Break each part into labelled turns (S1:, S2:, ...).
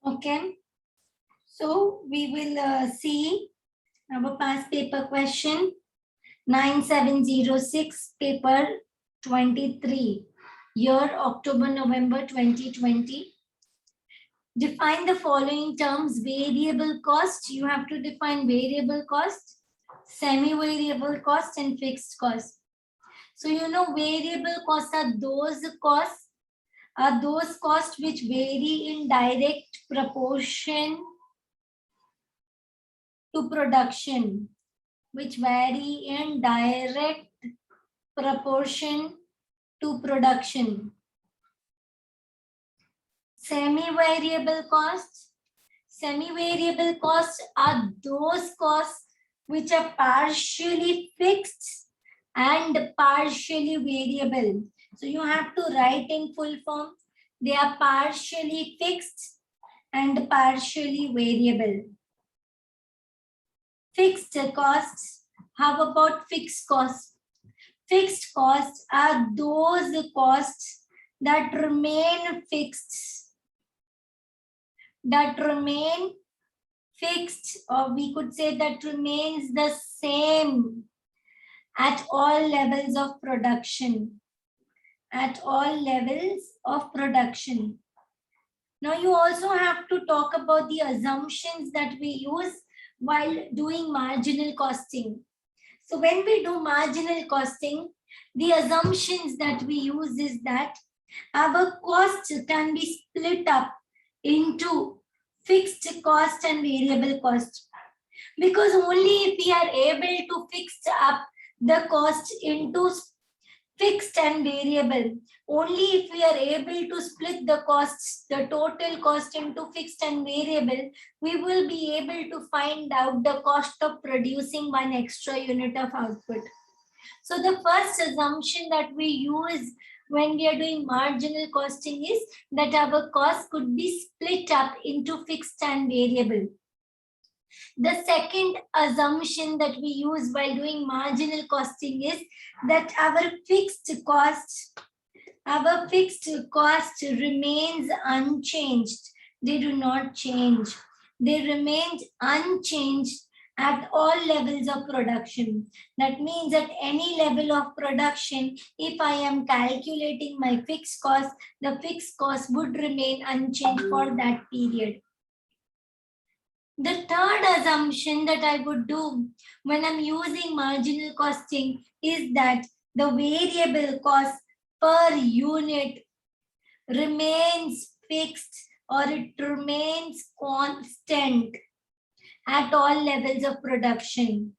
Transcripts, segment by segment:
S1: Okay, so we will see our past paper question 9706, paper 23, year October November 2020. Define the following terms: variable cost. You have to define variable cost, semi-variable cost, and fixed cost. So you know variable costs are those costs which vary in direct proportion to production, which vary in direct proportion to production. Semi-variable costs. Semi-variable costs are those costs which are partially fixed and partially variable. So you have to write in full form. They are partially fixed and partially variable. Fixed costs. How about fixed costs? Fixed costs are those costs that remain fixed. Or we could say that remains the same at all levels of production. At all levels of production. Now you also have to talk about the assumptions that we use while doing marginal costing. So when we do marginal costing, the assumptions that we use is that our costs can be split up into fixed cost and variable cost. Because only if we are able to fix up the cost into fixed and variable, only if we are able to split the costs, the total cost into fixed and variable, we will be able to find out the cost of producing one extra unit of output. So the first assumption that we use when we are doing marginal costing is that our cost could be split up into fixed and variable. The second assumption that we use while doing marginal costing is that our fixed cost remains unchanged. They do not change. They remain unchanged at all levels of production. That means at any level of production, if I am calculating my fixed cost, the fixed cost would remain unchanged for that period. The third assumption that I would do when I'm using marginal costing is that the variable cost per unit remains fixed or it remains constant at all levels of production.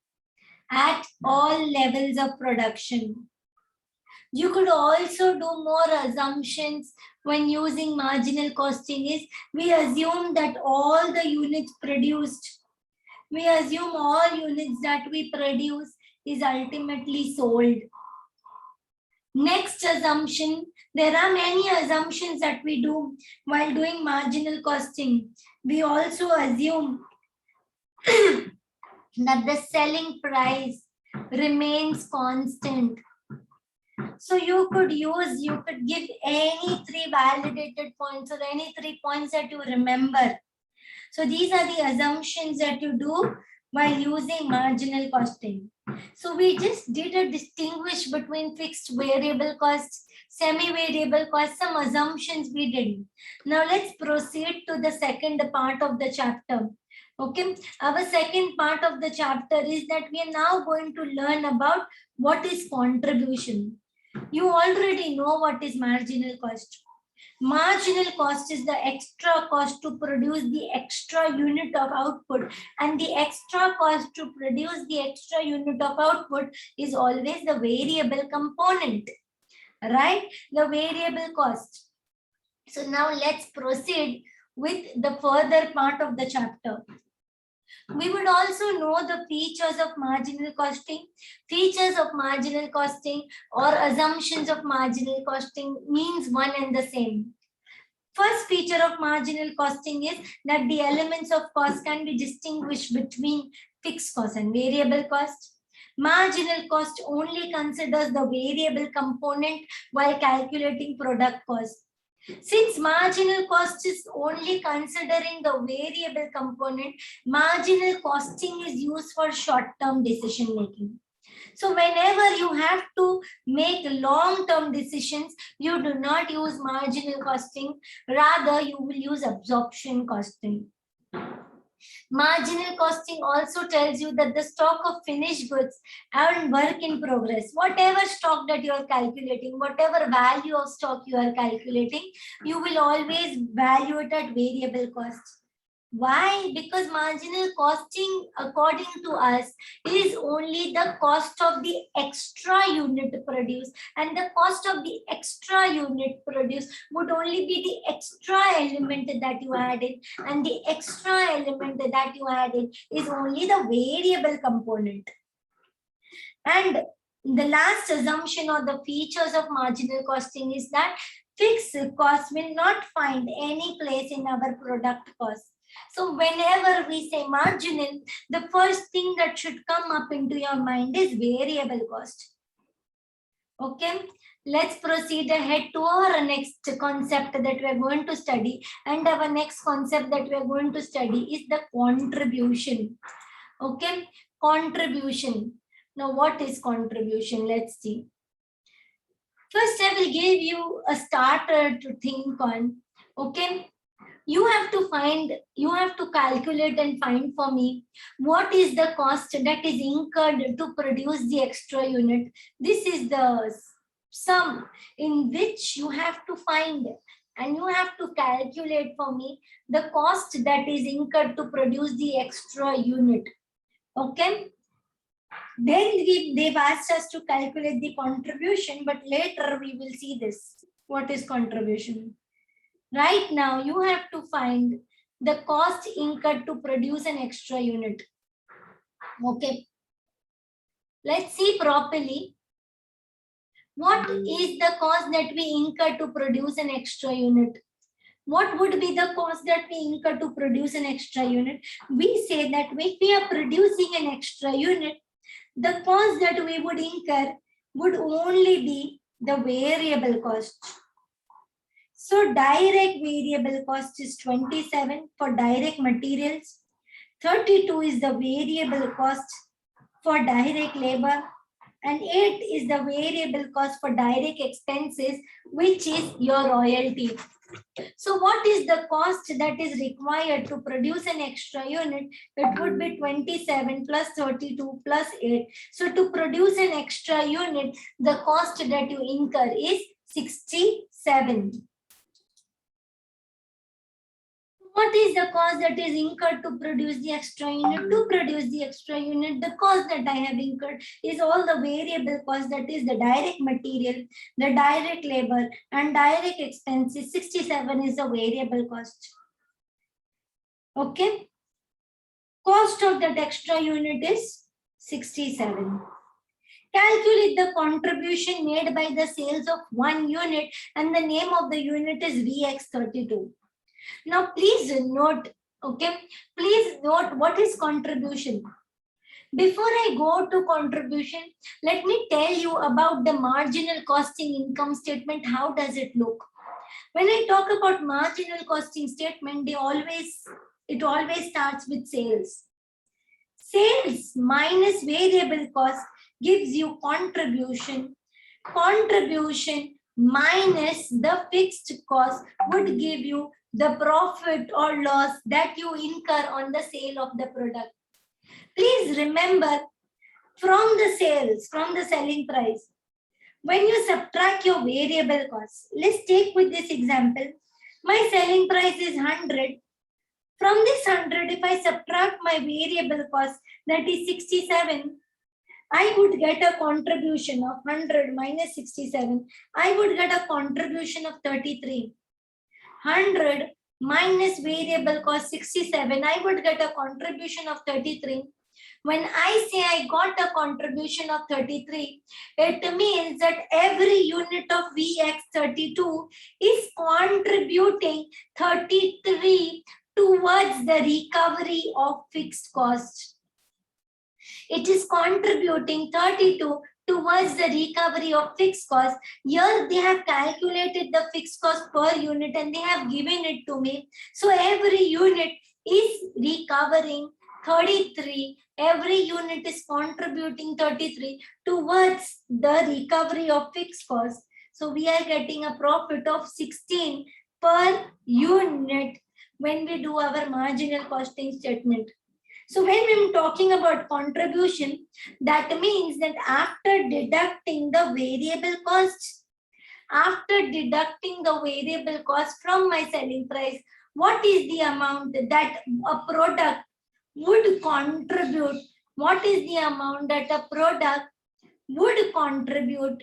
S1: At all levels of production. You could also do more assumptions when using marginal costing is we assume that all the units produced, we assume all units that we produce is ultimately sold. Next assumption, there are many assumptions that we do while doing marginal costing. We also assume that the selling price remains constant. So you could give any three validated points or any 3 points that you remember. So these are the assumptions that you do while using marginal costing. So we just did a distinguish between fixed variable costs, semi-variable costs, some assumptions we did. Now let's proceed to the second part of the chapter. Okay, our second part of the chapter is that we are now going to learn about what is contribution. You already know what is marginal cost. Marginal cost is the extra cost to produce the extra unit of output, and the extra cost to produce the extra unit of output is always the variable component, right? The variable cost. So now let's proceed with the further part of the chapter. We would also know the features of marginal costing. Features of marginal costing or assumptions of marginal costing means one and the same. First feature of marginal costing is that the elements of cost can be distinguished between fixed cost and variable cost. Marginal cost only considers the variable component while calculating product cost. Since marginal cost is only considering the variable component, marginal costing is used for short-term decision making. So whenever you have to make long-term decisions, you do not use marginal costing, rather you will use absorption costing. Marginal costing also tells you that the stock of finished goods and work in progress, whatever stock that you are calculating, whatever value of stock you are calculating, you will always value it at variable cost. Why? Because marginal costing, according to us, is only the cost of the extra unit produced, and the cost of the extra unit produced would only be the extra element that you added, and the extra element that you added is only the variable component. And the last assumption or the features of marginal costing is that fixed costs will not find any place in our product cost. So whenever we say marginal, the first thing that should come up into your mind is variable cost. Okay, let's proceed ahead to our next concept that we are going to study. And our next concept that we are going to study is the contribution. Okay, contribution. Now, what is contribution? Let's see. First, I will give you a starter to think on. Okay, you have to calculate and find for me what is the cost that is incurred to produce the extra unit. This is the sum in which you have to find, and you have to calculate for me the cost that is incurred to produce the extra unit. Okay. Then they've asked us to calculate the contribution, but later we will see this. What is contribution? Right now, you have to find the cost incurred to produce an extra unit. Okay. Let's see properly. What is the cost that we incur to produce an extra unit? What would be the cost that we incur to produce an extra unit? We say that if we are producing an extra unit, the cost that we would incur would only be the variable cost. So direct variable cost is 27 for direct materials. 32 is the variable cost for direct labor. And 8 is the variable cost for direct expenses, which is your royalty. So what is the cost that is required to produce an extra unit? It would be 27 plus 32 plus 8. So to produce an extra unit, the cost that you incur is 67. What is the cost that is incurred to produce the extra unit? To produce the extra unit, the cost that I have incurred is all the variable cost, that is the direct material, the direct labor, and direct expenses. 67 is the variable cost. Okay. Cost of that extra unit is 67. Calculate the contribution made by the sales of one unit, and the name of the unit is VX32. Now, please note, okay, please note what is contribution. Before I go to contribution, let me tell you about the marginal costing income statement. How does it look? When I talk about marginal costing statement, it always starts with sales. Sales minus variable cost gives you contribution. Contribution minus the fixed cost would give you the profit or loss that you incur on the sale of the product. Please remember, from the sales, from the selling price, when you subtract your variable costs, let's take with this example, my selling price is 100. From this 100, if I subtract my variable cost, that is 67, I would get a contribution of 100 minus 67. I would get a contribution of 33. 100 minus variable cost 67, I would get a contribution of 33. When I say I got a contribution of 33, it means that every unit of VX32 is contributing 33 towards the recovery of fixed cost. It is contributing 32 towards the recovery of fixed cost. Here they have calculated the fixed cost per unit and they have given it to me. So every unit is recovering 33. Every unit is contributing 33 towards the recovery of fixed cost. So we are getting a profit of 16 per unit when we do our marginal costing statement. So when I'm talking about contribution, that means that after deducting the variable costs, from my selling price, what is the amount that a product would contribute? What is the amount that a product would contribute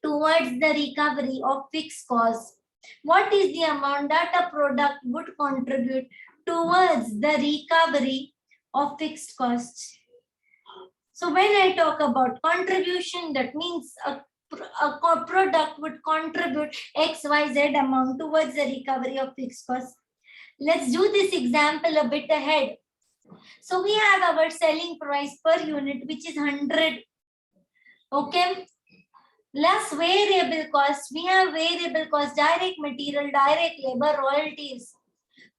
S1: towards the recovery of fixed costs? What is the amount that a product would contribute towards the recovery of fixed costs? So when I talk about contribution, that means a product would contribute XYZ amount towards the recovery of fixed costs. Let's do this example a bit ahead. So we have our selling price per unit, which is 100. Okay. Less variable costs. We have variable costs, direct material, direct labor, royalties.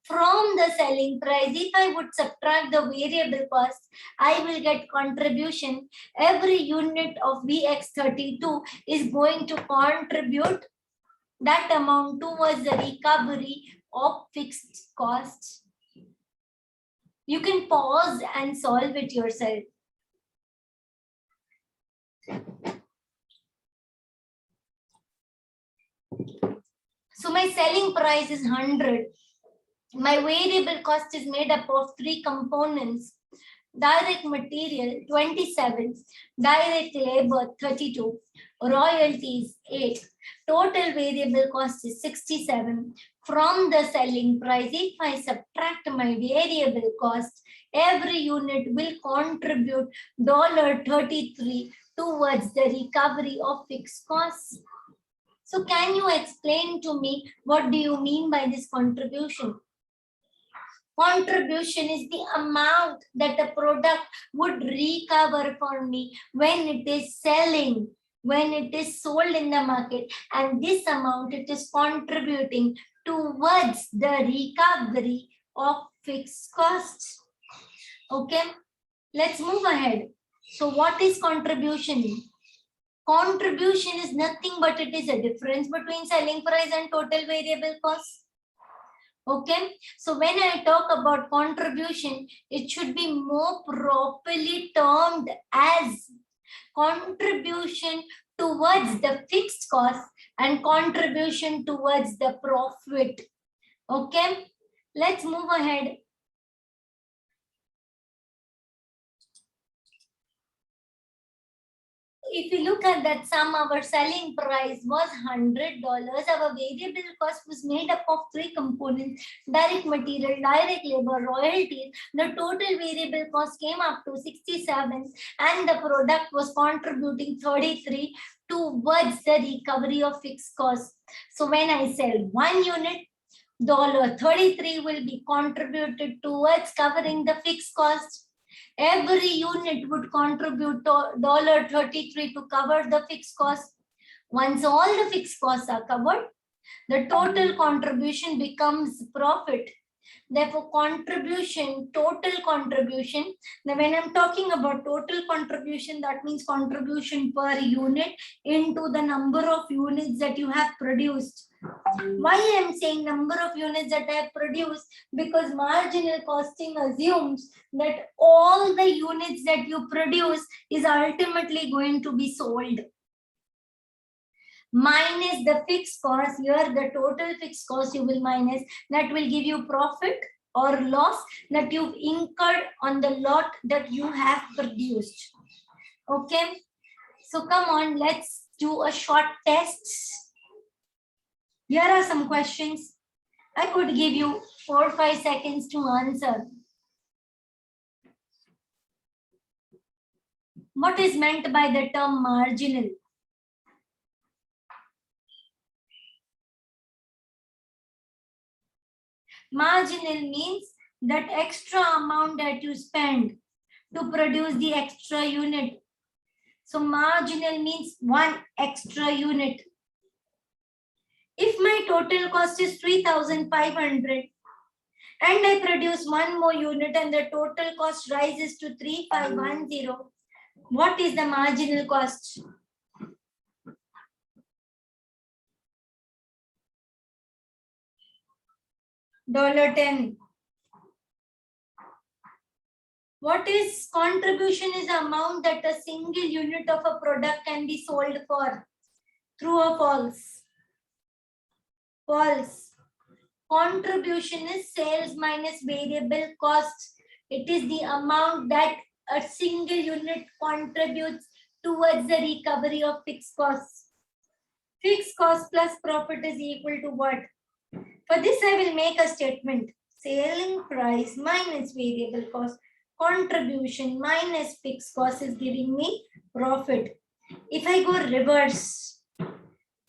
S1: From the selling price, if I would subtract the variable cost, I will get contribution. Every unit of VX32 is going to contribute that amount towards the recovery of fixed costs. You can pause and solve it yourself. So my selling price is 100. My variable cost is made up of 3 components. Direct material 27, direct labor 32, royalties 8. Total variable cost is 67. From the selling price, if I subtract my variable cost, every unit will contribute $33 towards the recovery of fixed costs. So can you explain to me what do you mean by this contribution? Contribution is the amount that a product would recover for me when it is selling, when it is sold in the market, and this amount it is contributing towards the recovery of fixed costs. Okay, let's move ahead. So what is contribution? Contribution is nothing but it is a difference between selling price and total variable cost. Okay, so when I talk about contribution, it should be more properly termed as contribution towards the fixed cost and contribution towards the profit. Okay, let's move ahead. If you look at that sum, our selling price was $100. Our variable cost was made up of 3 components: direct material, direct labor, royalties. The total variable cost came up to 67 and the product was contributing 33 towards the recovery of fixed costs. So when I sell 1 unit, $33 will be contributed towards covering the fixed cost. Every unit would contribute $33 to cover the fixed cost. Once all the fixed costs are covered, the total contribution becomes profit. Therefore, contribution, total contribution. Now, when I'm talking about total contribution, that means contribution per unit into the number of units that you have produced. Why I am saying number of units that I have produced? Because marginal costing assumes that all the units that you produce is ultimately going to be sold. Minus the fixed cost, here the total fixed cost you will minus, that will give you profit or loss that you've incurred on the lot that you have produced. Okay, so come on, let's do a short test. Here are some questions. I could give you 4 or 5 seconds to answer. What is meant by the term marginal? Marginal means that extra amount that you spend to produce the extra unit. So marginal means one extra unit. If my total cost is 3,500 and I produce one more unit and the total cost rises to 3,510, what is the marginal cost? $10. What is contribution? Is the amount that a single unit of a product can be sold for. True or false? False. Contribution is sales minus variable costs. It is the amount that a single unit contributes towards the recovery of fixed costs. Fixed cost plus profit is equal to what? For this, I will make a statement. Selling price minus variable cost, contribution minus fixed cost is giving me profit. If I go reverse,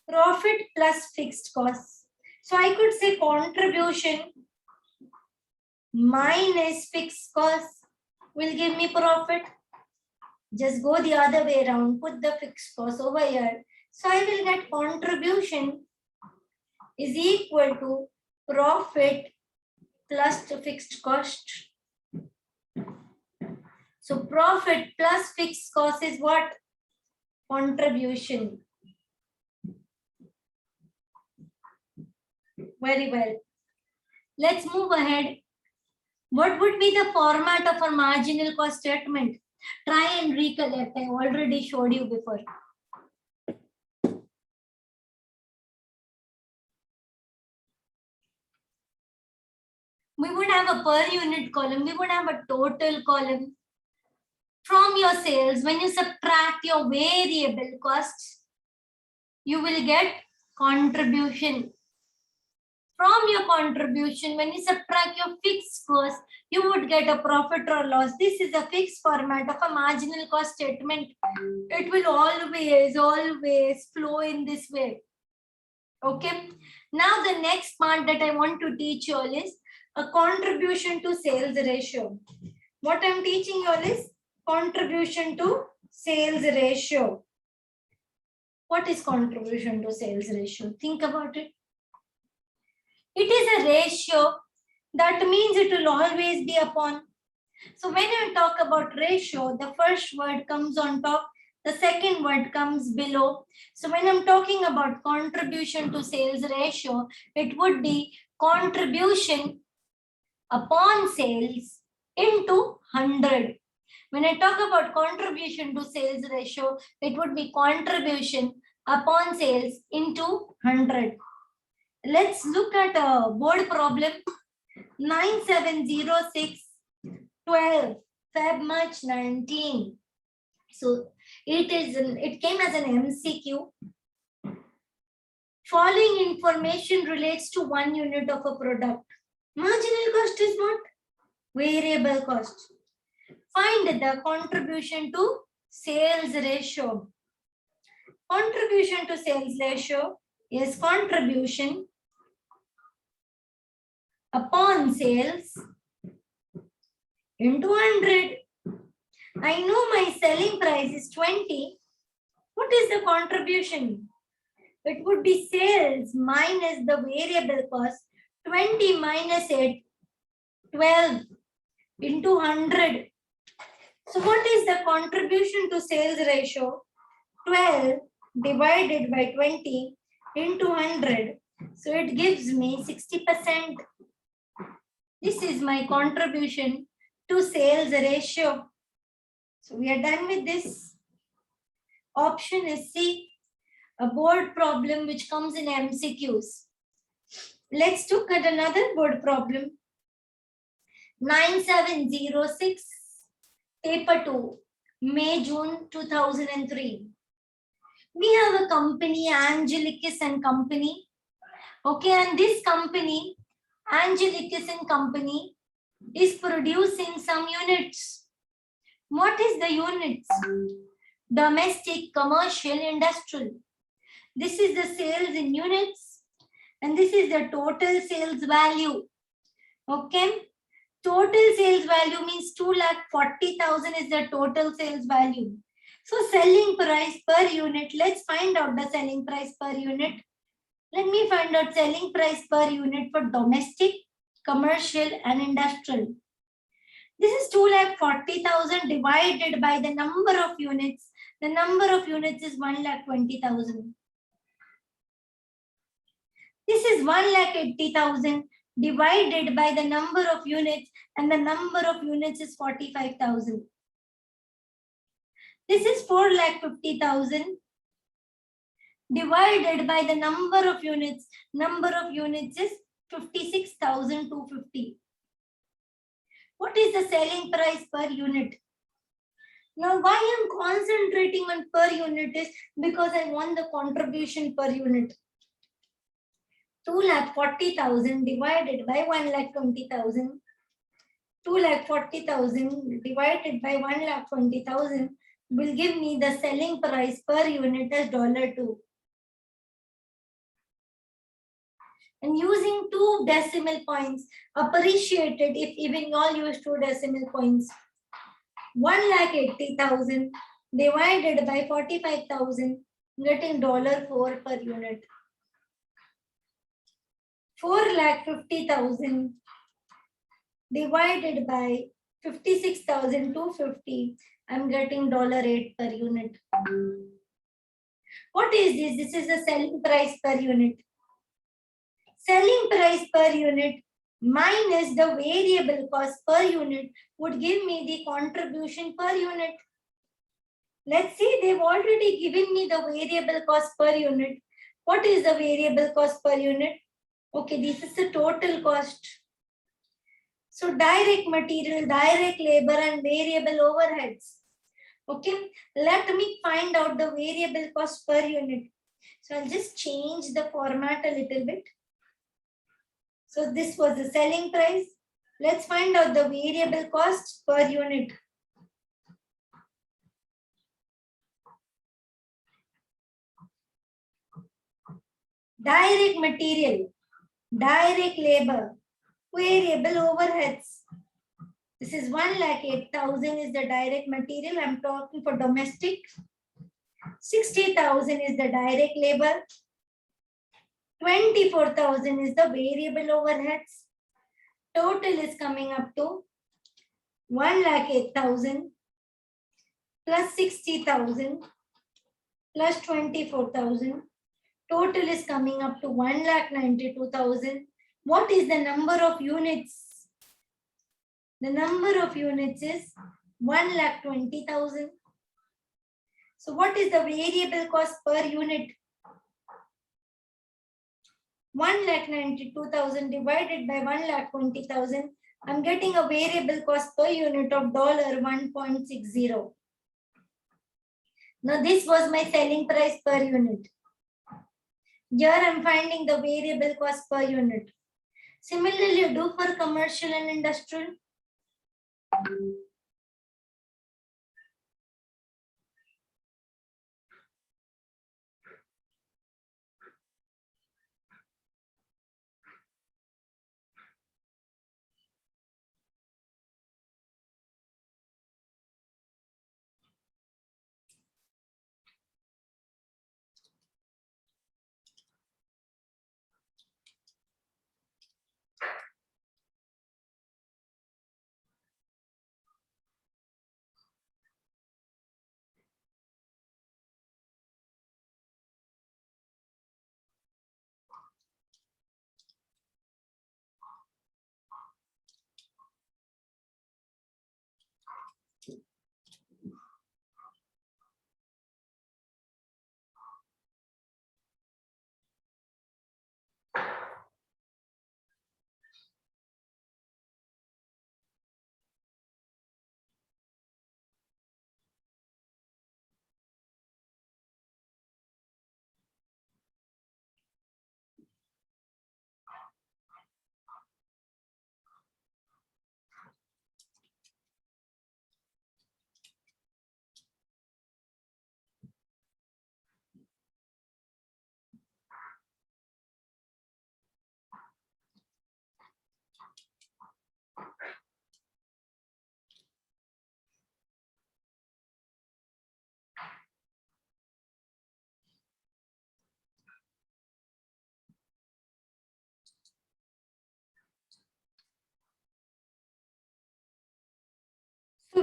S1: profit plus fixed costs. So I could say contribution minus fixed costs will give me profit. Just go the other way around, put the fixed cost over here. So I will get contribution is equal to profit plus the fixed cost. So profit plus fixed cost is what? Contribution. Very well. Let's move ahead. What would be the format of a marginal cost statement? Try and recollect. I already showed you before. We would have a per unit column. We would have a total column. From your sales, when you subtract your variable costs, you will get contribution. From your contribution, when you subtract your fixed cost, you would get a profit or loss. This is a fixed format of a marginal cost statement. It will always flow in this way. Okay. Now the next part that I want to teach you all is a contribution to sales ratio. What I'm teaching you all is contribution to sales ratio. What is contribution to sales ratio? Think about it. It is a ratio. That means it will always be upon. So when you talk about ratio, the first word comes on top, the second word comes below. So when I'm talking about contribution to sales ratio, it would be contribution upon sales into 100. When I talk about contribution to sales ratio, it would be contribution upon sales into 100. Let's look at a board problem. 9706 12 Feb March 19. So it came as an MCQ. Following information relates to one unit of a product. Marginal cost is what? Variable cost. Find the contribution to sales ratio. Contribution to sales ratio is contribution upon sales into 100. I know my selling price is 20. What is the contribution? It would be sales minus the variable cost. 20 minus 8, 12 into 100. So what is the contribution to sales ratio? 12 divided by 20 into 100. So it gives me 60%. This is my contribution to sales ratio. So we are done with this. Option is C, a board problem which comes in MCQs. Let's look at another board problem. 9706, paper 2, May, June 2003. We have a company, Angelicus and Company. Okay, and this company, Angelicus and Company, is producing some units. What is the units? Domestic, commercial, industrial. This is the sales in units and this is the total sales value. Okay. Total sales value means 2,40,000 is the total sales value. So selling price per unit, let's find out the selling price per unit. Let me find out selling price per unit for domestic, commercial and industrial. This is 2,40,000 divided by the number of units. The number of units is 1,20,000. This is 1,80,000 divided by the number of units, and the number of units is 45,000. This is 4,50,000 divided by the number of units. Number of units is 56,250. What is the selling price per unit? Now, why I'm concentrating on per unit is because I want the contribution per unit. 2,40,000 divided by 1,20,000. 2,40,000 divided by 1,20,000 will give me the selling price per unit as $2. And using 2 decimal points, appreciated if even you all use 2 decimal points. 1,80,000 divided by 45,000, getting $4 per unit. 4,50,000 divided by 56,250, I'm getting $8 per unit. What is this? This is the selling price per unit. Selling price per unit minus the variable cost per unit would give me the contribution per unit. Let's see, they've already given me the variable cost per unit. What is the variable cost per unit? Okay, this is the total cost. So direct material, direct labor and variable overheads. Okay, let me find out the variable cost per unit. So I'll just change the format a little bit. So this was the selling price. Let's find out the variable cost per unit. Direct material, direct labor, variable overheads. This is 1,08,000 is the direct material. I'm talking for domestic. 60,000 is the direct labor. 24,000 is the variable overheads. Total is coming up to 1,08,000 plus 60,000 plus 24,000. Total is coming up to 1,92,000. What is the number of units? The number of units is 1,20,000. So what is the variable cost per unit? 1,92,000 divided by 1,20,000. I'm getting a variable cost per unit of $1.60. Now this was my selling price per unit. Here I'm finding the variable cost per unit. Similarly, do for commercial and industrial.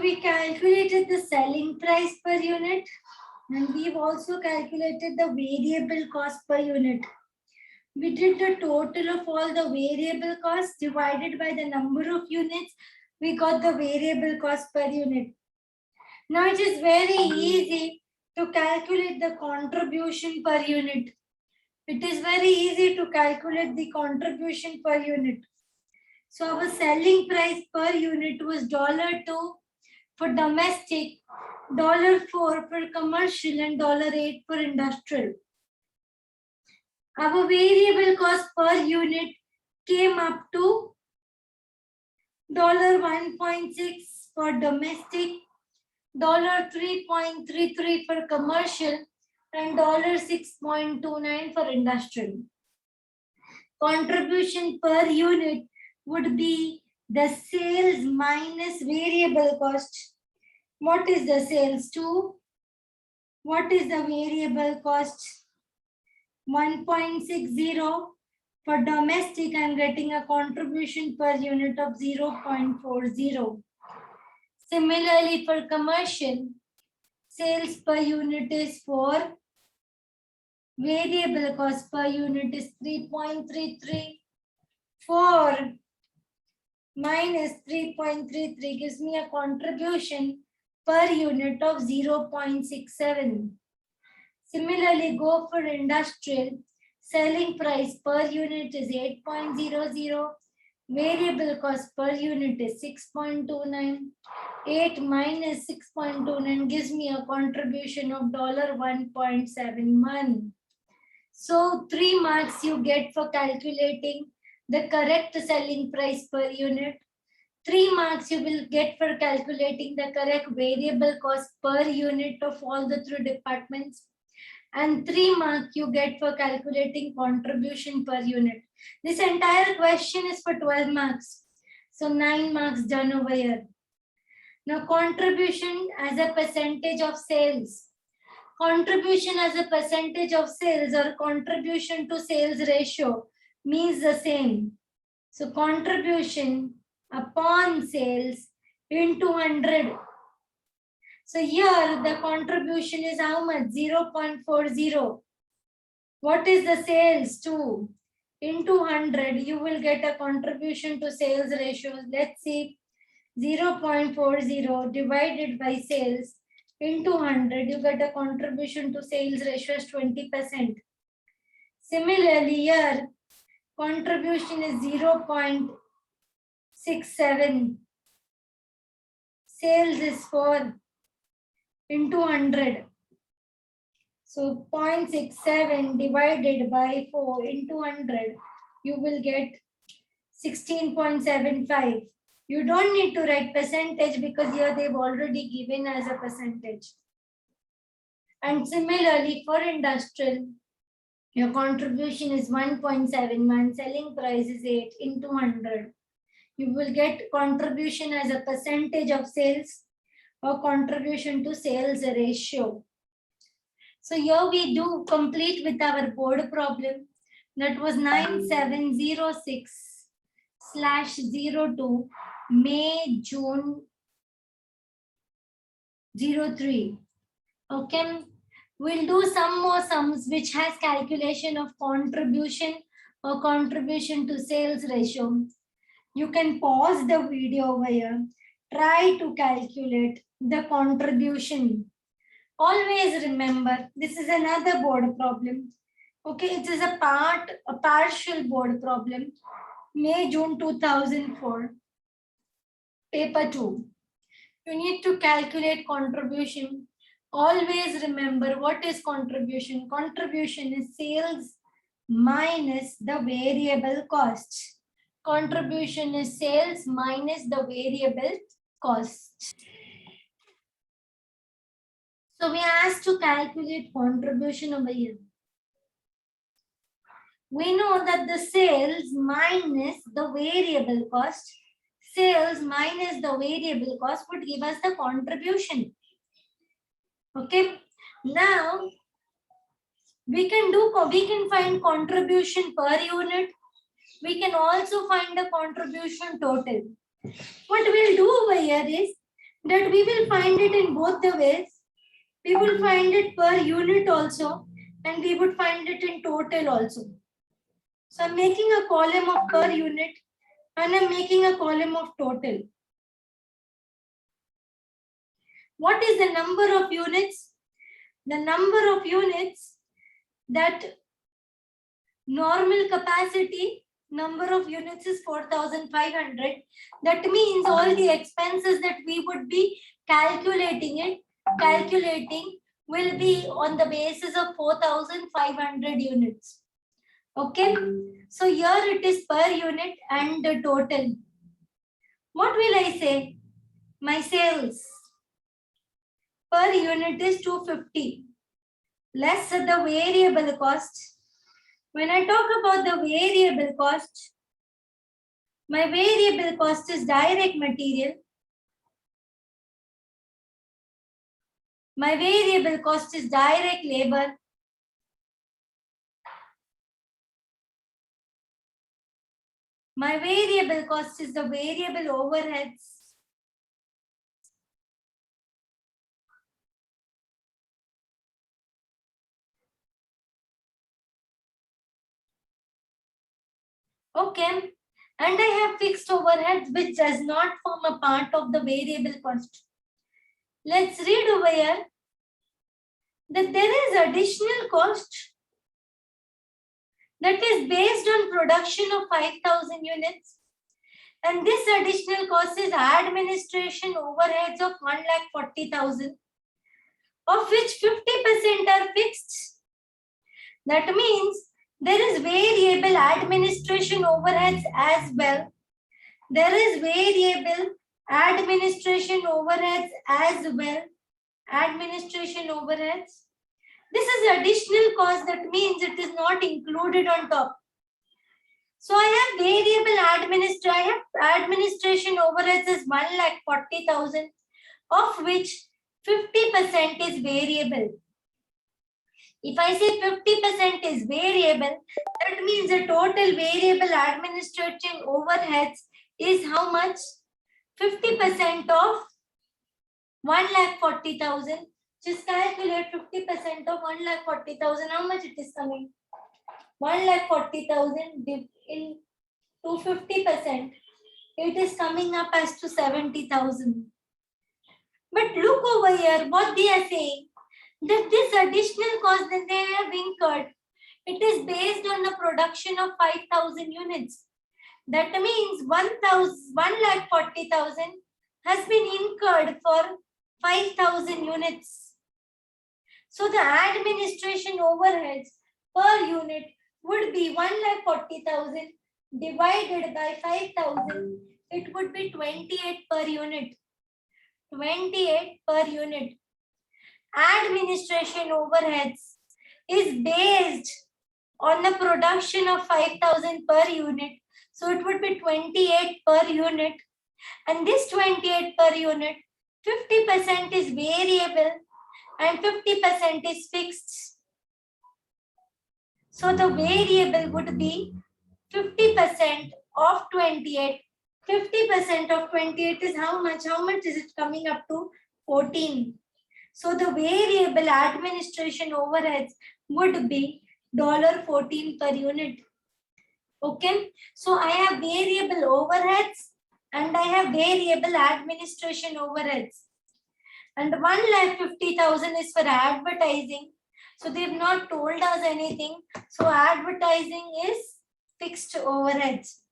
S1: we calculated the selling price per unit, and we've also calculated the variable cost per unit. We did the total of all the variable costs divided by the number of units. We got the variable cost per unit. Now it is very easy to calculate the contribution per unit. It is very easy to calculate the contribution per unit. So our selling price per unit was $2 for domestic, $4 for commercial, and $8 for industrial. Our variable cost per unit came up to $1.6 for domestic, $3.33 for commercial, and $6.29 for industrial. Contribution per unit would be the sales minus variable cost. What is the sales? 2. What is the variable cost? 1.60. For domestic, I'm getting a contribution per unit of 0.40. Similarly, for commercial, sales per unit is 4. Variable cost per unit is 3.33. 4 minus 3.33 gives me a contribution per unit of 0.67. Similarly, go for industrial. Selling price per unit is 8.00. Variable cost per unit is 6.29. 8 minus 6.29 gives me a contribution of $1.71. So 3 marks you get for calculating the correct selling price per unit. 3 marks you will get for calculating the correct variable cost per unit of all the 3 departments. And 3 marks you get for calculating contribution per unit. This entire question is for 12 marks. So 9 marks done over here. Now contribution as a percentage of sales. Contribution as a percentage of sales or contribution to sales ratio means the same. So contribution upon sales into 100. So here the contribution is how much? 0.40. What is the sales? 2 into 100. You will get a contribution to sales ratio. Let's see. 0.40 divided by sales into 100. You get a contribution to sales ratio as 20%. Similarly, here contribution is 0.67. Sales is 4 into 100. So 0.67 divided by 4 into 100, you will get 16.75. You don't need to write percentage because here they've already given as a percentage. And similarly for industrial, your contribution is 1.71, selling price is 8 into 100. You will get contribution as a percentage of sales or contribution to sales ratio. So here we do complete with our board problem. That was 9706/02 May June 03. Okay, we'll do some more sums which has calculation of contribution or contribution to sales ratio. You can pause the video over here. Try to calculate the contribution. Always remember, this is another board problem. Okay, it is a partial board problem. May, June 2004. Paper 2. You need to calculate contribution. Always remember what is contribution. Contribution is sales minus the variable cost. Contribution is sales minus the variable cost. So we are asked to calculate contribution over here. We know that the sales minus the variable cost, sales minus the variable cost would give us the contribution. Okay. Now we can find contribution per unit. We can also find the contribution total. What we'll do over here is that we will find it in both the ways. We will find it per unit also, and we would find it in total also. So I'm making a column of per unit and I'm making a column of total. What is the number of units? The number of units that normal capacity number of units is 4,500. That means all the expenses that we would be calculating will be on the basis of 4,500 units. Okay, so here it is per unit and the total. What will I say? My sales per unit is 250 less the variable cost. When I talk about the variable cost, my variable cost is direct material. My variable cost is direct labor. My variable cost is the variable overheads. Okay. And I have fixed overheads which does not form a part of the variable cost. Let's read over here that there is additional cost that is based on production of 5,000 units. And this additional cost is administration overheads of 1,40,000, of which 50% are fixed. That means there is variable administration overheads as well. There is variable administration overheads as well. Administration overheads. This is additional cost, that means it is not included on top. So I have administration overheads is 1,40,000, of which 50% is variable. If I say 50% is variable, that means the total variable administrative overheads is how much? 50% of 1,40,000. Just calculate 50% of 1,40,000. How much it is coming? 1,40,000 in to 50%. It is coming up as to 70,000. But look over here, what they are saying, that this additional cost that they have incurred, it is based on the production of 5,000 units. That means 1,40,000 has been incurred for 5,000 units. So the administration overheads per unit would be 1,40,000 divided by 5,000. It would be 28 per unit. 28 per unit. Administration overheads is based on the production of 5,000 per unit. So it would be 28 per unit. And this 28 per unit, 50% is variable and 50% is fixed. So the variable would be 50% of 28. 50% of 28 is how much? How much is it coming up to? 14. So the variable administration overheads would be $14 per unit. Okay. So I have variable overheads and I have variable administration overheads. And 1,50,000 is for advertising. So they've not told us anything. So advertising is fixed overheads.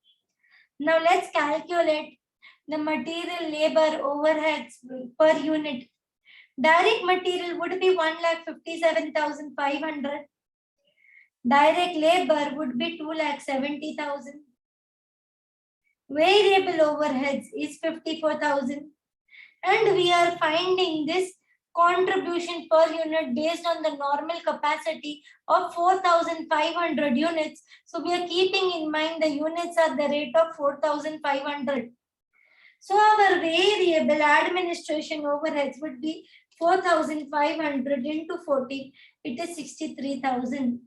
S1: Now let's calculate the material labor overheads per unit. Direct material would be 1,57,500. Direct labor would be 2,70,000. Variable overheads is 54,000. And we are finding this contribution per unit based on the normal capacity of 4,500 units. So we are keeping in mind the units at the rate of 4,500. So our variable administration overheads would be 4,500 into 40. It is 63,000.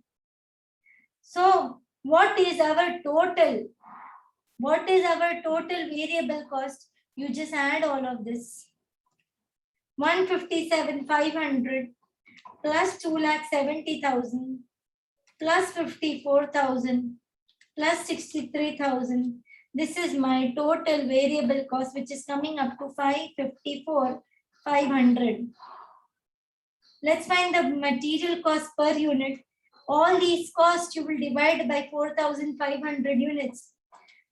S1: So what is our total? What is our total variable cost? You just add all of this. 157,500 plus 2,70,000 plus 54,000 plus 63,000. This is my total variable cost, which is coming up to 554,500. Let's find the material cost per unit. All these costs you will divide by 4,500 units.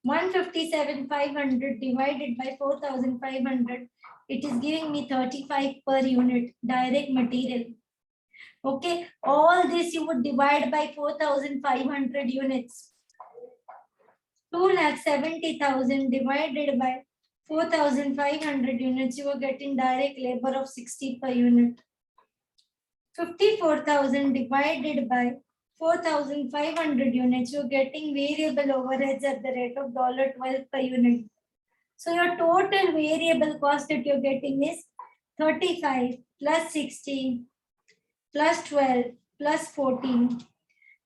S1: 157,500 divided by 4,500. It is giving me 35 per unit direct material. Okay, all this you would divide by 4,500 units. 2,70,000 divided by 4,500 units, you are getting direct labor of 60 per unit. 54,000 divided by 4,500 units, you're getting variable overheads at the rate of $12 per unit. So your total variable cost that you're getting is 35 plus 60 plus 12 plus 14.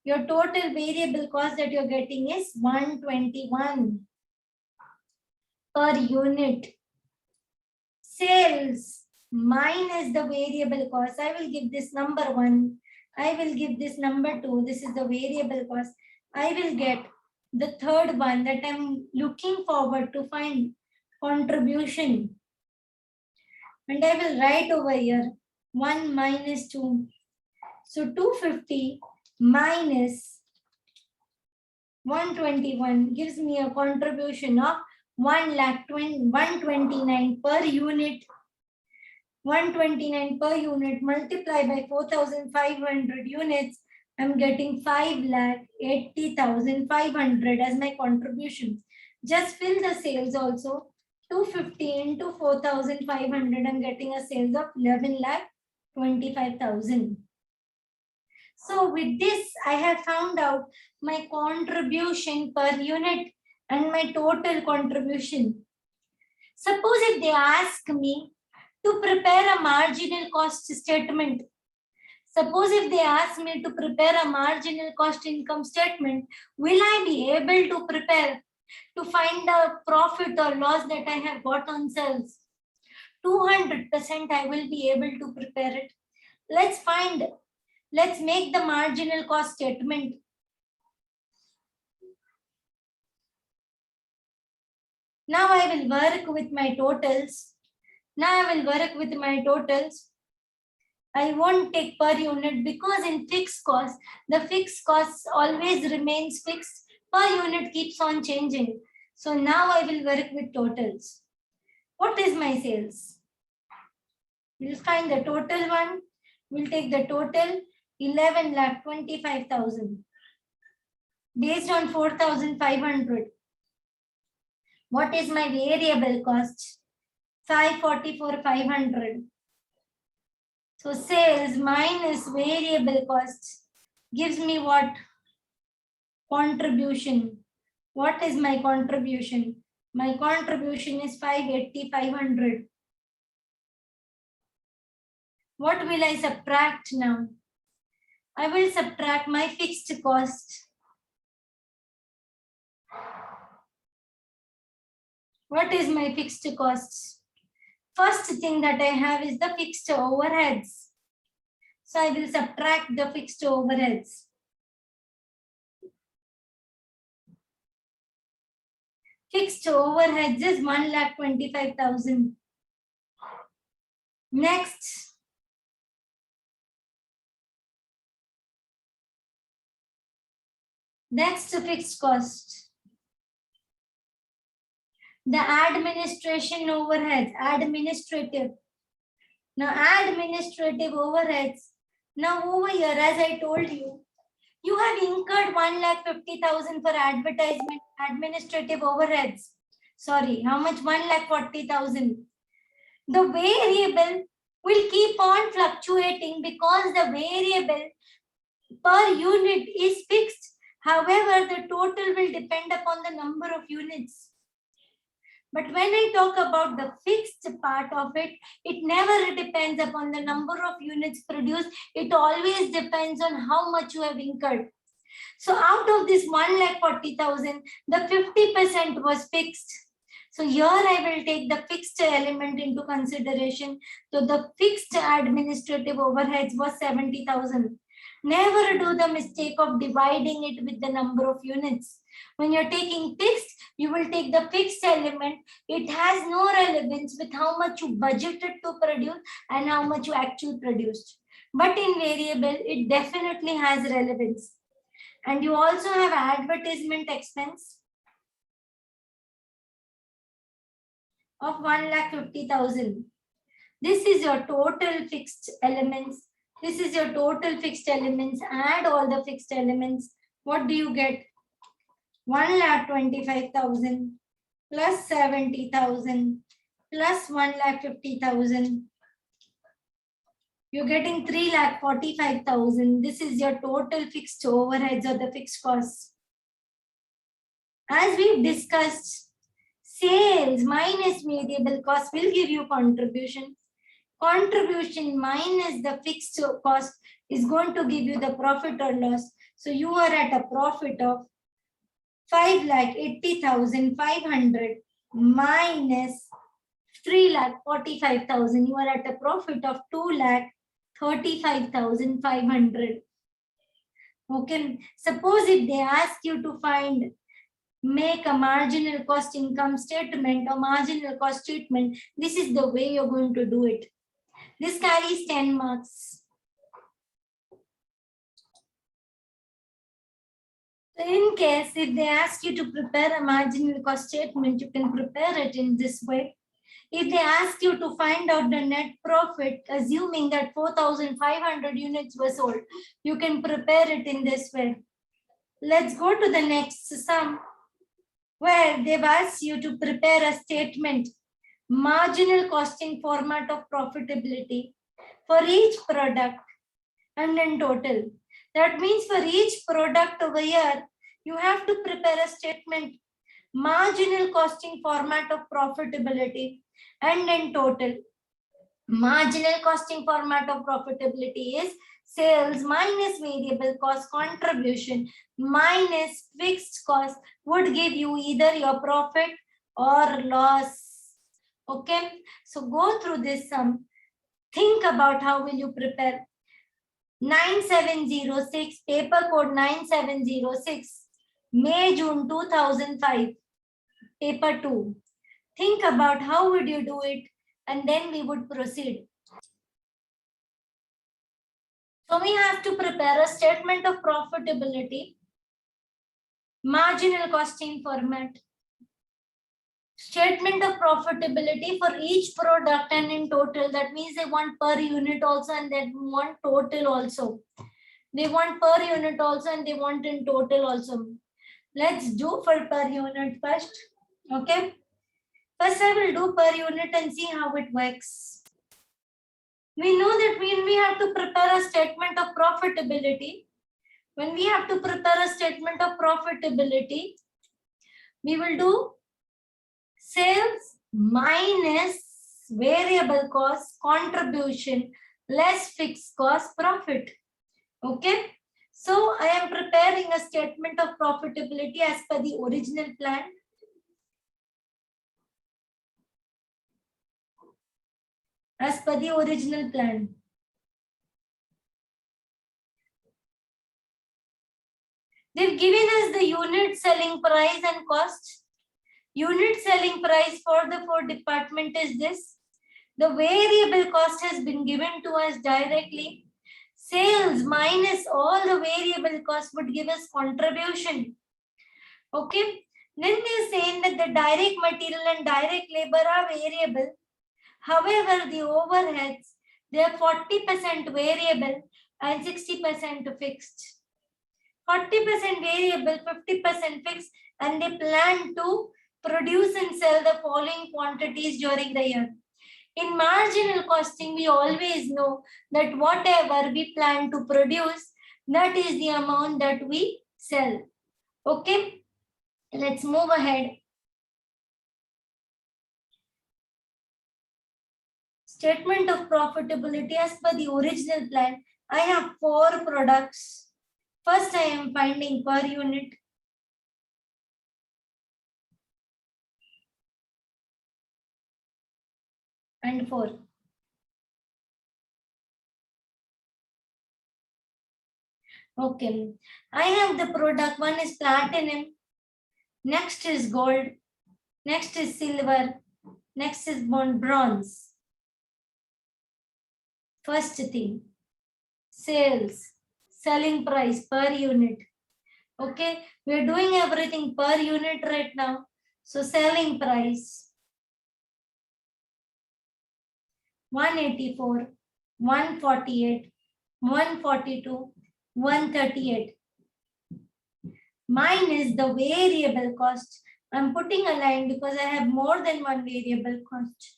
S1: Your total variable cost that you're getting is 121 per unit. Sales minus the variable cost. I will give this number 1. I will give this number 2. This is the variable cost. I will get the third one that I'm looking forward to find contribution. And I will write over here 1 minus 2. So 250 minus 121 gives me a contribution of 129 per unit. 129 per unit multiplied by 4,500 units, I'm getting 5,80,500 as my contribution. Just fill the sales also. 250 into 4,500, I'm getting a sales of 11,25,000. So with this, I have found out my contribution per unit and my total contribution. Suppose if they ask me to prepare a marginal cost statement. Suppose if they ask me to prepare a marginal cost income statement, will I be able to prepare to find the profit or loss that I have got on sales? 200% I will be able to prepare it. Let's make the marginal cost statement. Now I will work with my totals. I won't take per unit because in fixed cost, the fixed cost always remains fixed. Per unit keeps on changing. So now I will work with totals. What is my sales? We'll find the total one. We'll take the total 11,25,000 based on 4,500. What is my variable cost? 544,500. So sales minus variable cost gives me what? Contribution. What is my contribution? My contribution is 580,500. What will I subtract now? I will subtract my fixed cost. What is my fixed cost? First thing that I have is the fixed overheads. So I will subtract the fixed overheads. Fixed overheads is 1,25,000. Next, fixed cost. The administration overheads, administrative. Now administrative overheads. Now over here, as I told you, you have incurred 1,50,000 for advertisement, administrative overheads. Sorry, how much? 1,40,000. The variable will keep on fluctuating because the variable per unit is fixed. However, the total will depend upon the number of units. But when I talk about the fixed part of it, it never depends upon the number of units produced. It always depends on how much you have incurred. So out of this 1,40,000, the 50% was fixed. So here I will take the fixed element into consideration. So the fixed administrative overheads was 70,000. Never do the mistake of dividing it with the number of units. When you're taking fixed, you will take the fixed element. It has no relevance with how much you budgeted to produce and how much you actually produced. But in variable, it definitely has relevance. And you also have advertisement expense of 1,50,000. This is your total fixed elements. This is your total fixed elements. Add all the fixed elements. What do you get? 1,25,000 plus 70,000 plus 1,50,000. You're getting 3,45,000. This is your total fixed overheads or the fixed costs. As we've discussed, sales minus variable cost will give you contribution. Contribution minus the fixed cost is going to give you the profit or loss. So you are at a profit of 5,80,500 minus 3,45,000. You are at a profit of 2,35,500. Okay. Suppose if they ask you to make a marginal cost income statement or marginal cost statement, this is the way you're going to do it. This carries 10 marks. So in case if they ask you to prepare a marginal cost statement, you can prepare it in this way. If they ask you to find out the net profit, assuming that 4,500 units were sold, you can prepare it in this way. Let's go to the next sum, where they've asked you to prepare a statement, marginal costing format of profitability for each product and in total. That means for each product over here, you have to prepare a statement, marginal costing format of profitability and in total. Marginal costing format of profitability is sales minus variable cost contribution minus fixed cost would give you either your profit or loss. Okay, so go through this sum. Think about how will you prepare. 9706, paper code 9706, May, June 2005, paper 2. Think about how would you do it, and then we would proceed. So we have to prepare a statement of profitability, marginal costing format, statement of profitability for each product and in total. That means they want per unit also and they want total also. They want per unit also and they want in total also. Let's do for per unit first. Okay. First I will do per unit and see how it works. We know that when we have to prepare a statement of profitability, we will do sales minus variable cost contribution less fixed cost profit. Okay. So I am preparing a statement of profitability as per the original plan. As per the original plan. They've given us the unit selling price and cost. Unit selling price for the 4 department is this. The variable cost has been given to us directly. Sales minus all the variable cost would give us contribution. Okay. Then they're saying that the direct material and direct labor are variable. However, the overheads, they are 40% variable and 60% fixed. 40% variable, 50% fixed, and they plan to produce and sell the following quantities during the year. In marginal costing, we always know that whatever we plan to produce, that is the amount that we sell. Okay, let's move ahead. Statement of profitability as per the original plan. I have 4 products. First, I am finding per unit. and 4. Okay, I have the product. One is platinum, next is gold, next is silver, next is bronze. First thing, sales, selling price per unit. Okay, we're doing everything per unit right now. So selling price 184, 148, 142, 138. Mine is the variable cost. I'm putting a line because I have more than one variable cost.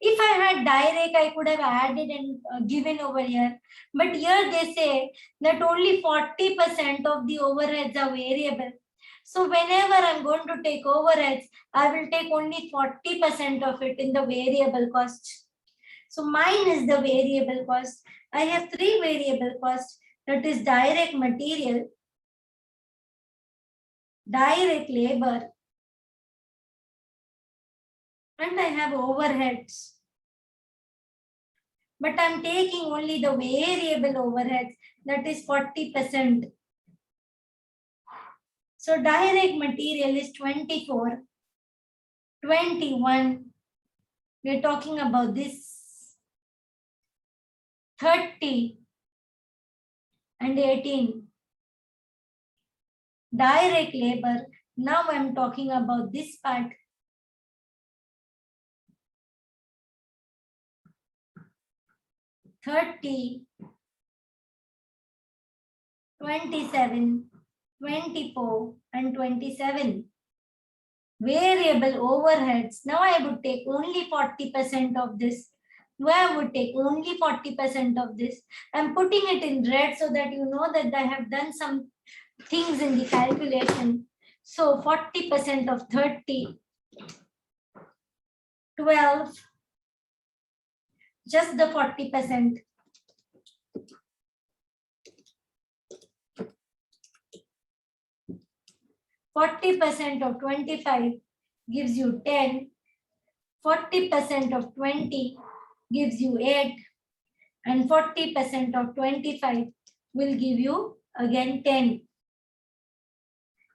S1: If I had direct, I could have added and given over here. But here they say that only 40% of the overheads are variable. So whenever I'm going to take overheads, I will take only 40% of it in the variable cost. So mine is the variable cost. I have 3 variable costs. That is direct material, direct labor, and I have overheads. But I'm taking only the variable overheads, that is 40%. So direct material is 24, 21. We're talking about this 30 and 18. Direct labor. Now I'm talking about this part. 30, 27, 24, and 27. Variable overheads. Now I would take only 40% of this. Where I would take only 40% of this. I'm putting it in red so that you know that I have done some things in the calculation. So 40% of 30, 12, just the 40%. 40% of 25 gives you 10. 40% of 20 gives you 8. And 40% of 25 will give you again 10.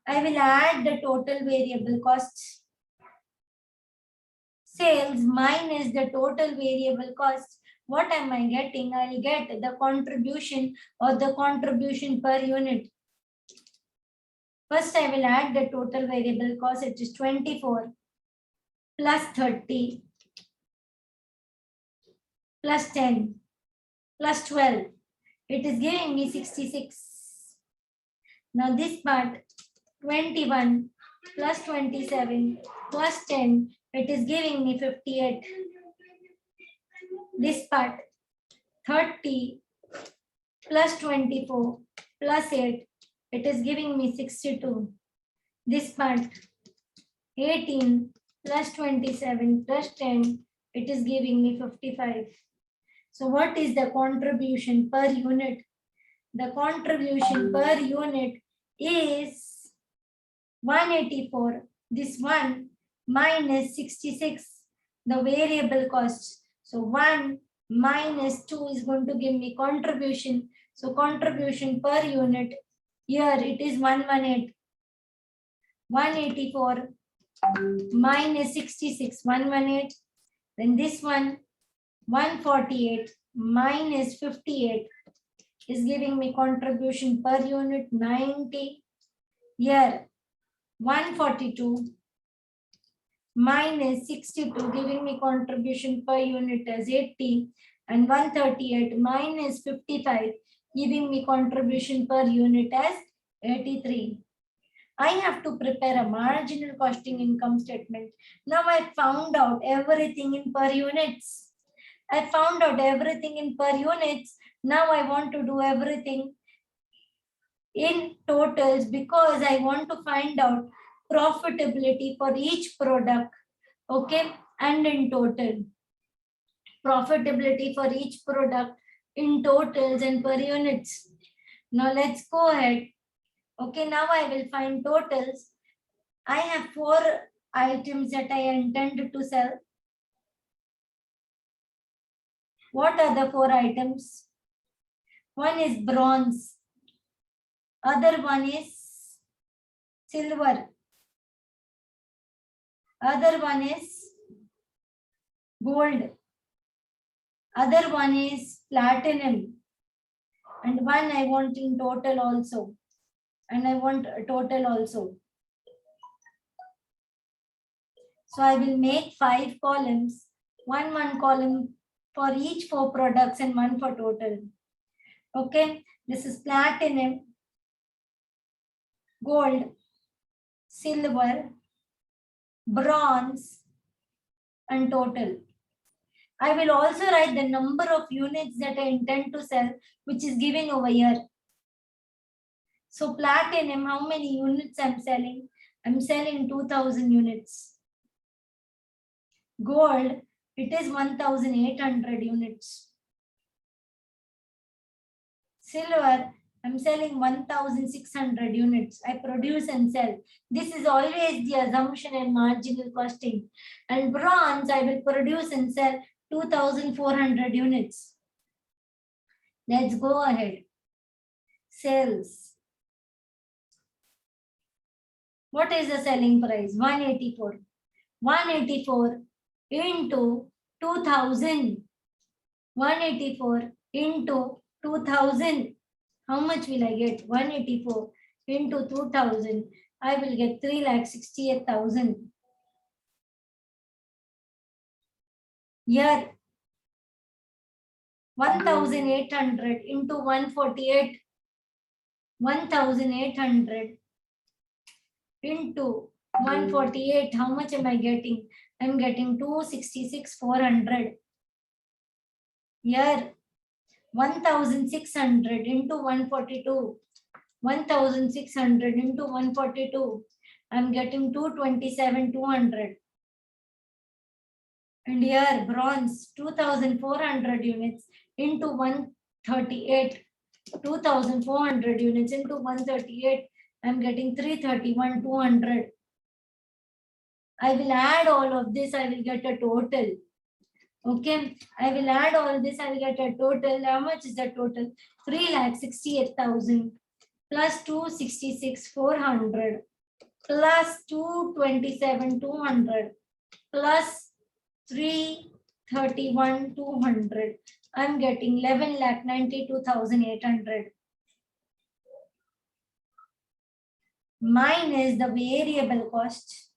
S1: I will add the total variable costs. Sales minus the total variable cost. What am I getting? I'll get the contribution or the contribution per unit. First, I will add the total variable cost. It is 24 plus 30 plus 10 plus 12. It is giving me 66. Now this part, 21 plus 27 plus 10, it is giving me 58. This part, 30 plus 24 plus 8, it is giving me 62. This part, 18 plus 27 plus 10, it is giving me 55. So what is the contribution per unit? The contribution per unit is 184. This one minus 66, the variable cost. So 1 minus 2 is going to give me contribution. So contribution per unit, here it is 118. 184 minus 66, 118. Then this one, 148 minus 58 is giving me contribution per unit 90. Here, 142 minus 62 giving me contribution per unit as 80, and 138 minus 55 giving me contribution per unit as 83. I have to prepare a marginal costing income statement. Now I found out everything in per units. I found out everything in per units. Now I want to do everything in totals because I want to find out profitability for each product. Okay, and in total. Profitability for each product in totals and per units. Now let's go ahead. Okay, now I will find totals. I have 4 items that I intend to sell. What are the 4 items? One is bronze. Other one is silver. Other one is gold. Other one is platinum. And one I want in total also. And I want a total also. So I will make 5 columns. One column for each 4 products and one for total. Okay. This is platinum, gold, silver, bronze, and total. I will also write the number of units that I intend to sell, which is given over here. So platinum, how many units I'm selling? I'm selling 2000 units. Gold, it is 1800 units. Silver, I'm selling 1600 units. I produce and sell. This is always the assumption and marginal costing. And bronze, I will produce and sell 2400 units. Let's go ahead. Sales. What is the selling price? 184. 184 into 2000. 184 into 2000. How much will I get? 184 into 2000. I will get 3,68,000. Here, 1800 into 148. 1800 into 148. How much am I getting? I'm getting 266,400. Here, 1600 into 142. 1600 into 142. I'm getting 227,200. And here, bronze, 2400 units into 138. 2400 units into 138. I'm getting 331,200. I will add all of this. I will get a total. Okay. I will add all this. I will get a total. How much is the total? 3,68,000 plus 266,400 plus 227,200 plus 331,200. I'm getting 11,92,800. Minus the variable cost.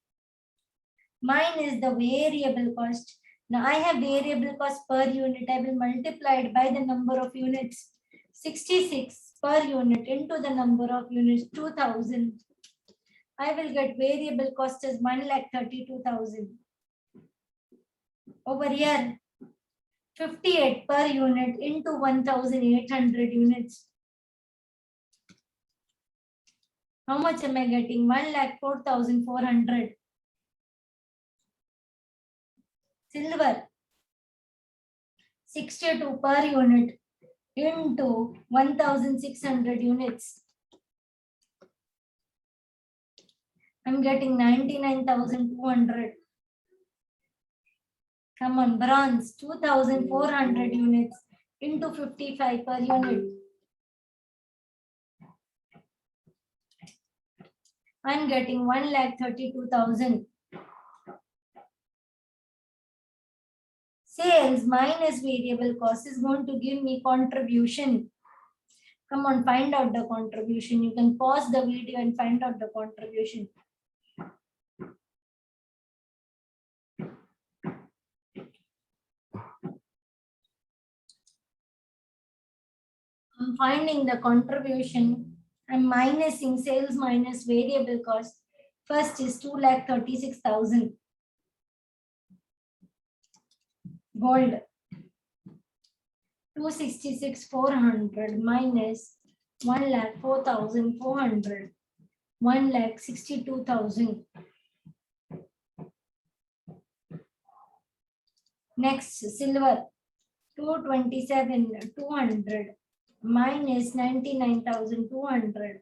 S1: Minus the variable cost. Now I have variable cost per unit. I will multiply it by the number of units. 66 per unit into the number of units, 2000. I will get variable cost as 1,32,000. Over here, 58 per unit into 1,800 units. How much am I getting? 1,04,400. Silver, 62 per unit into 1,600 units. I'm getting 99,200. Come on, bronze, 2,400 units into 55 per unit. I'm getting 1,32,000. Sales minus variable cost is going to give me contribution. Come on, find out the contribution. You can pause the video and find out the contribution. I'm finding the contribution. I'm minusing sales minus variable cost. First is 2,36,000. Gold, 266,400 minus 1,04,400. 1,62,000. Next, silver, 227,200 minus 99,200.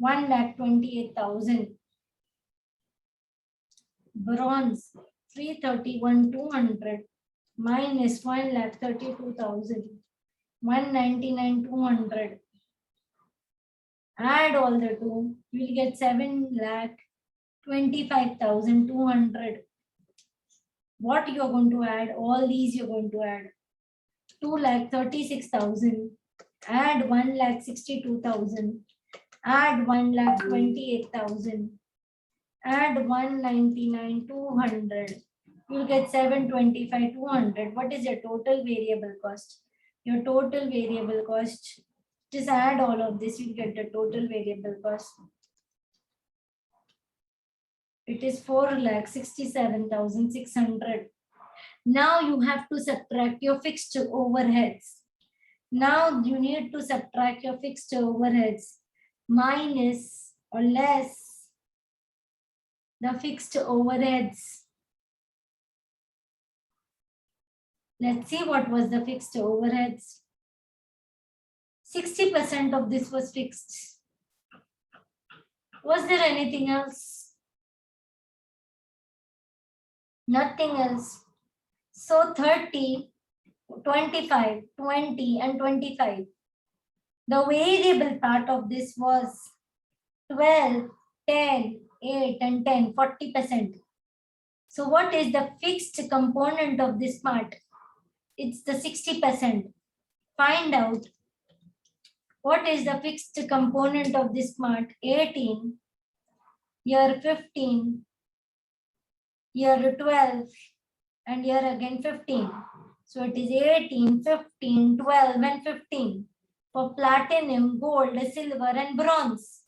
S1: 1,28,000. Bronze, 331,200 minus 1,32,000, 199,200. Add all the two, you will get 7,25,200. What you are going to add? All these you are going to add. 2,36,000. Add 1,62,000. Add 1,28,000. Add 199,200. You'll get 725,200. What is your total variable cost? Your total variable cost. Just add all of this. You get the total variable cost. It is 4,67,600. Now you have to subtract your fixed overheads. Now you need to subtract your fixed overheads minus or less the fixed overheads. Let's see what was the fixed overheads. 60% of this was fixed. Was there anything else? Nothing else. So 30, 25, 20 and 25. The variable part of this was 12, 10, 8 and 10, 40%. So what is the fixed component of this part? It's the 60%. Find out what is the fixed component of this part. 18, year 15, year 12 and year again 15. So it is 18, 15, 12 and 15 for platinum, gold, silver and bronze.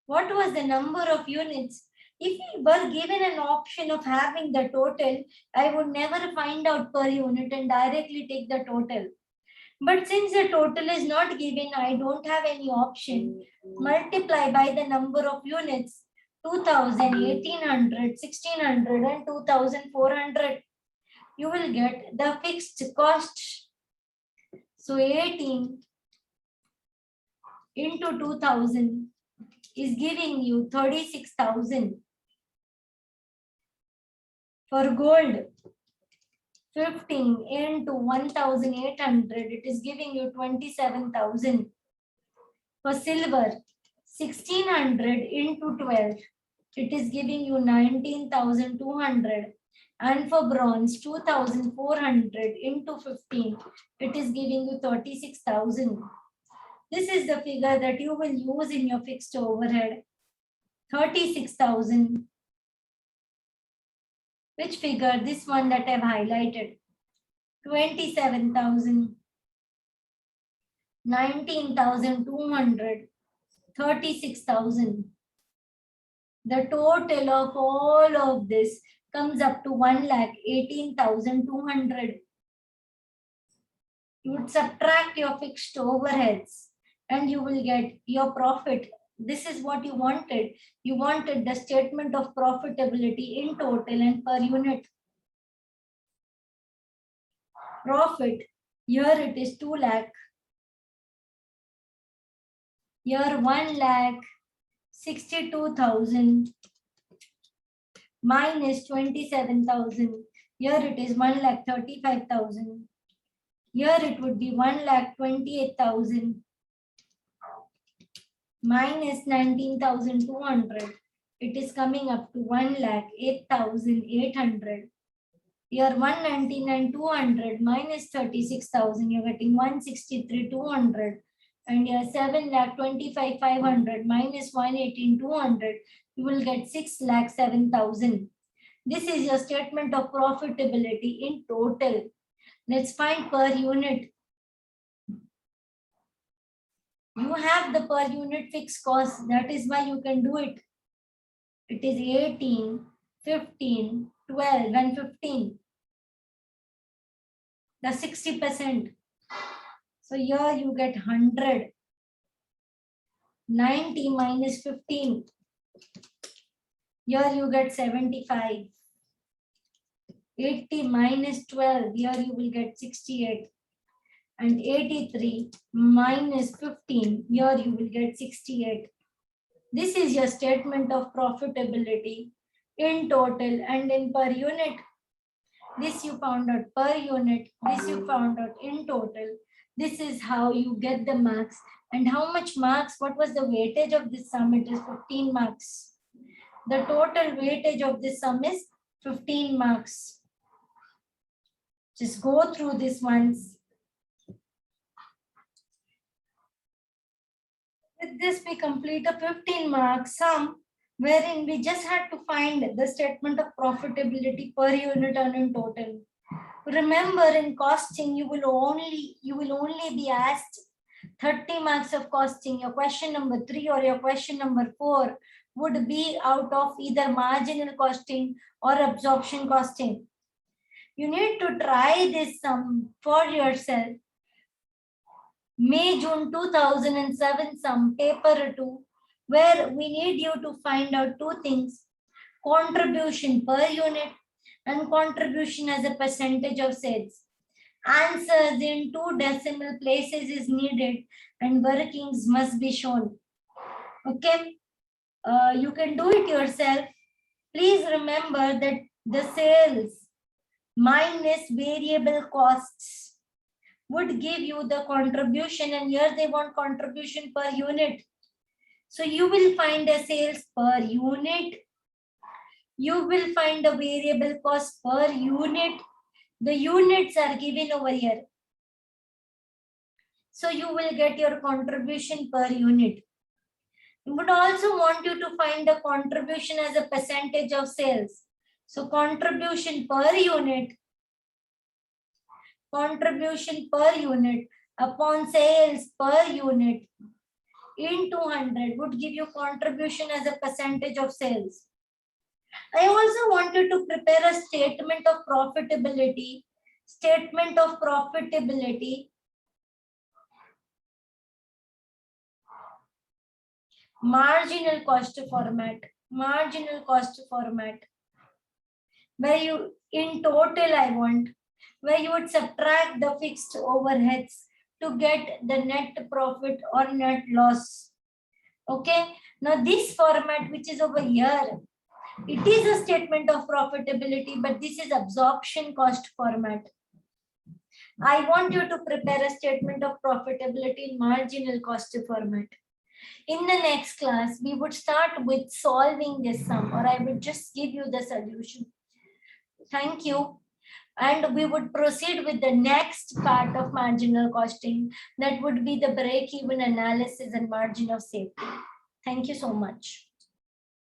S1: What was the number of units? If we were given an option of having the total, I would never find out per unit and directly take the total. But since the total is not given, I don't have any option. Multiply by the number of units. 2,000, 1,800, 1,600 and 2,400. You will get the fixed cost. So 18 into 2,000 is giving you 36,000. For gold, 15 into 1,800, it is giving you 27,000. For silver, 1,600 into 12, it is giving you 19,200. And for bronze, 2,400 into 15, it is giving you 36,000. This is the figure that you will use in your fixed overhead. 36,000. Which figure? This one that I've highlighted. 27,000. 19,200. 36,000. The total of all of this comes up to 1,18,200. You would subtract your fixed overheads and you will get your profit. This is what you wanted. You wanted the statement of profitability in total and per unit. Profit, here it is 2 lakh. Here 1,62,000 minus 27,000. Here it is 1,35,000. Here it would be 1,28,000 minus 19,200. It is coming up to 1,08,800. Here 199,200 minus 36,000. You're getting 163,200. And here 7,25,500 minus 118,200. You will get 6,07,000. This is your statement of profitability in total. Let's find per unit. You have the per unit fixed cost. That is why you can do it. It is 18, 15, 12 and 15. The 60%. So here you get 100. 90 minus 15. Here you get 75. 80 minus 12. Here you will get 68. And 83 minus 15. Here you will get 68. This is your statement of profitability in total and in per unit. this you found out per unit, this you found out in total. This is how you get the marks. And how much marks, what was the weightage of this sum? It is 15 marks. The total weightage of this sum is 15 marks. Just go through this once. With this, we complete a 15 mark sum wherein we just had to find the statement of profitability per unit and in total. Remember, in costing, you will only be asked 30 marks of costing. Your question number 3 or your question number 4 would be out of either marginal costing or absorption costing. You need to try this sum for yourself. May-June 2007 sum, paper 2, where we need you to find out two things: contribution per unit and contribution as a percentage of sales. Answers in 2 decimal places is needed and workings must be shown. Okay, you can do it yourself. Please remember that the sales minus variable costs would give you the contribution, and here they want contribution per unit. So you will find a sales per unit. You will find a variable cost per unit. The units are given over here. So you will get your contribution per unit. We would also want you to find the contribution as a percentage of sales. So contribution per unit upon sales per unit in 200 would give you contribution as a percentage of sales. I also want you to prepare a statement of profitability. Marginal cost format, where you, in total I want, where you would subtract the fixed overheads to get the net profit or net loss. Okay, now this format which is over here, it is a statement of profitability, but this is absorption cost format. I want you to prepare a statement of profitability in marginal cost format. In the next class, we would start with solving this sum, or I would just give you the solution. Thank you. And we would proceed with the next part of marginal costing. That would be the break-even analysis and margin of safety. Thank you so much.